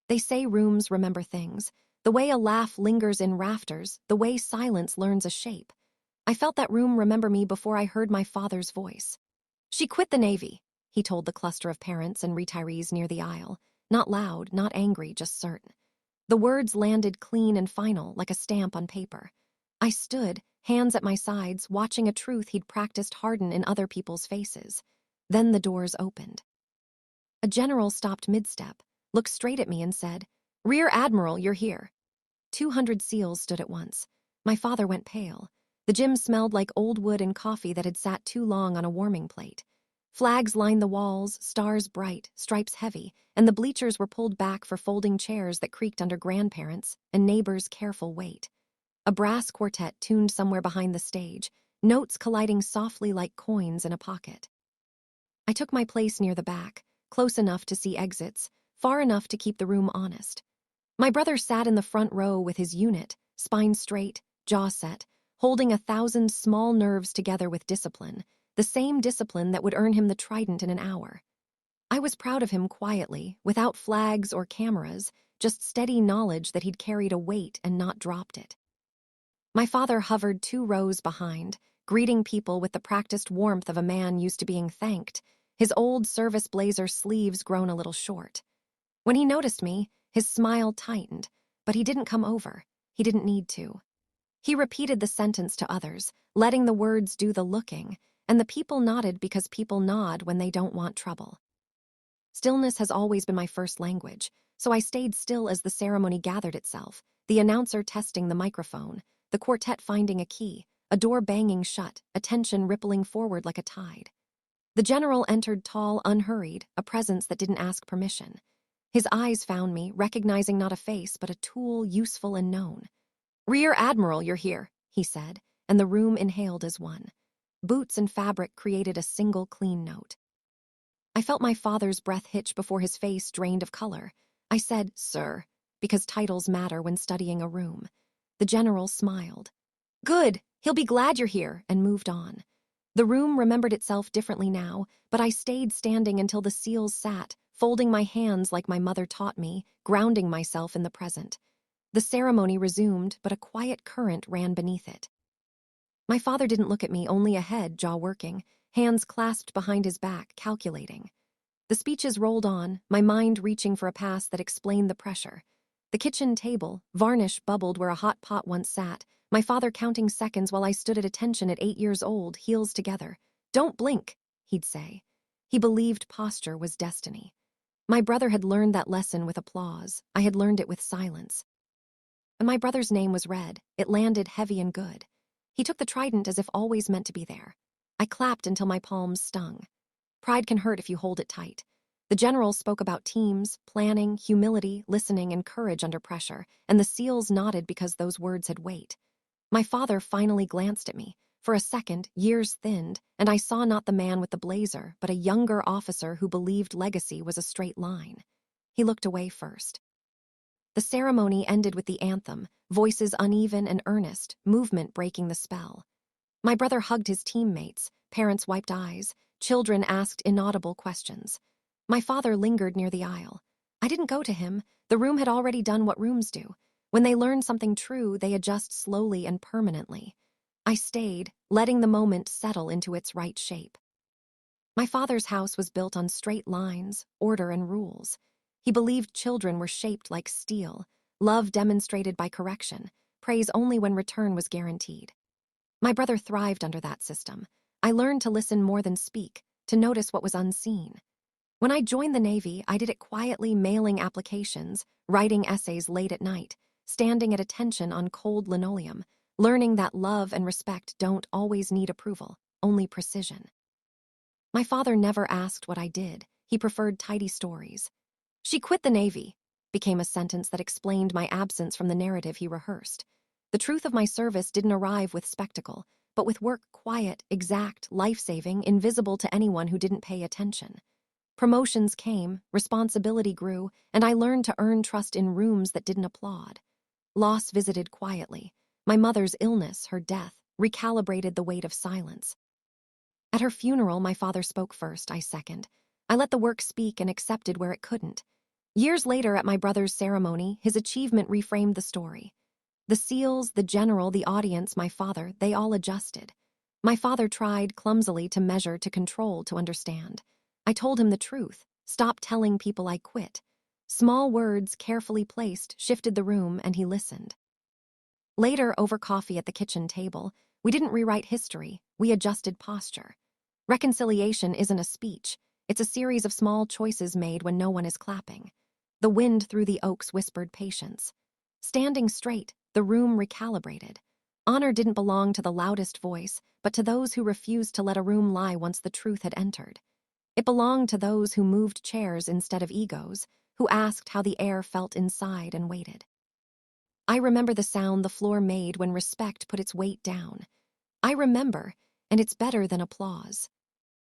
They say rooms remember things, the way a laugh lingers in rafters, the way silence learns a shape. I felt that room remember me before I heard my father's voice. "She quit the Navy," he told the cluster of parents and retirees near the aisle. Not loud, not angry, just certain. The words landed clean and final, like a stamp on paper. I stood, hands at my sides, watching a truth he'd practiced harden in other people's faces. Then the doors opened. A general stopped mid-step, looked straight at me and said, "Rear Admiral, you're here." 200 SEALs stood at once. My father went pale. The gym smelled like old wood and coffee that had sat too long on a warming plate. Flags lined the walls, stars bright, stripes heavy, and the bleachers were pulled back for folding chairs that creaked under grandparents' and neighbors' careful weight. A brass quartet tuned somewhere behind the stage, notes colliding softly like coins in a pocket. I took my place near the back, close enough to see exits, far enough to keep the room honest. My brother sat in the front row with his unit, spine straight, jaw set, holding 1,000 small nerves together with discipline, the same discipline that would earn him the trident in an hour. I was proud of him quietly, without flags or cameras, just steady knowledge that he'd carried a weight and not dropped it. My father hovered 2 rows behind, greeting people with the practiced warmth of a man used to being thanked, his old service blazer sleeves grown a little short. When he noticed me, his smile tightened, but he didn't come over. He didn't need to. He repeated the sentence to others, letting the words do the looking, and the people nodded because people nod when they don't want trouble. Stillness has always been my first language, so I stayed still as the ceremony gathered itself, the announcer testing the microphone, the quartet finding a key, a door banging shut, attention rippling forward like a tide. The general entered tall, unhurried, a presence that didn't ask permission. His eyes found me, recognizing not a face but a tool useful and known. "Rear Admiral, you're here," he said, and the room inhaled as one. Boots and fabric created a single clean note. I felt my father's breath hitch before his face drained of color. I said, "Sir," because titles matter when studying a room. The general smiled. "Good, he'll be glad you're here," and moved on. The room remembered itself differently now, but I stayed standing until the SEALs sat, folding my hands like my mother taught me, grounding myself in the present. The ceremony resumed, but a quiet current ran beneath it. My father didn't look at me, only ahead, jaw working, hands clasped behind his back, calculating. The speeches rolled on, my mind reaching for a pass that explained the pressure. The kitchen table, varnish bubbled where a hot pot once sat, my father counting seconds while I stood at attention at 8 years old, heels together. "Don't blink," he'd say. He believed posture was destiny. My brother had learned that lesson with applause. I had learned it with silence. And my brother's name was read. It landed heavy and good. He took the trident as if always meant to be there. I clapped until my palms stung. Pride can hurt if you hold it tight. The general spoke about teams, planning, humility, listening, and courage under pressure, and the SEALs nodded because those words had weight. My father finally glanced at me. For a second, years thinned, and I saw not the man with the blazer, but a younger officer who believed legacy was a straight line. He looked away first. The ceremony ended with the anthem, voices uneven and earnest, movement breaking the spell. My brother hugged his teammates, parents wiped eyes, children asked inaudible questions. My father lingered near the aisle. I didn't go to him. The room had already done what rooms do. When they learn something true, they adjust slowly and permanently. I stayed, letting the moment settle into its right shape. My father's house was built on straight lines, order, and rules. He believed children were shaped like steel, love demonstrated by correction, praise only when return was guaranteed. My brother thrived under that system. I learned to listen more than speak, to notice what was unseen. When I joined the Navy, I did it quietly, mailing applications, writing essays late at night, standing at attention on cold linoleum, learning that love and respect don't always need approval, only precision. My father never asked what I did. He preferred tidy stories. "She quit the Navy," became a sentence that explained my absence from the narrative he rehearsed. The truth of my service didn't arrive with spectacle, but with work quiet, exact, life-saving, invisible to anyone who didn't pay attention. Promotions came, responsibility grew, and I learned to earn trust in rooms that didn't applaud. Loss visited quietly. My mother's illness, her death, recalibrated the weight of silence. At her funeral, my father spoke first, I second. I let the work speak and accepted where it couldn't. Years later, at my brother's ceremony, his achievement reframed the story. The seals, the general, the audience, my father, they all adjusted. My father tried clumsily to measure, to control, to understand. I told him the truth. Stop telling people I quit. Small words, carefully placed, shifted the room, and he listened. Later, over coffee at the kitchen table, we didn't rewrite history, we adjusted posture. Reconciliation isn't a speech, it's a series of small choices made when no one is clapping. The wind through the oaks whispered patience. Standing straight, the room recalibrated. Honor didn't belong to the loudest voice, but to those who refused to let a room lie once the truth had entered. It belonged to those who moved chairs instead of egos, who asked how the air felt inside and waited. I remember the sound the floor made when respect put its weight down. I remember, and it's better than applause.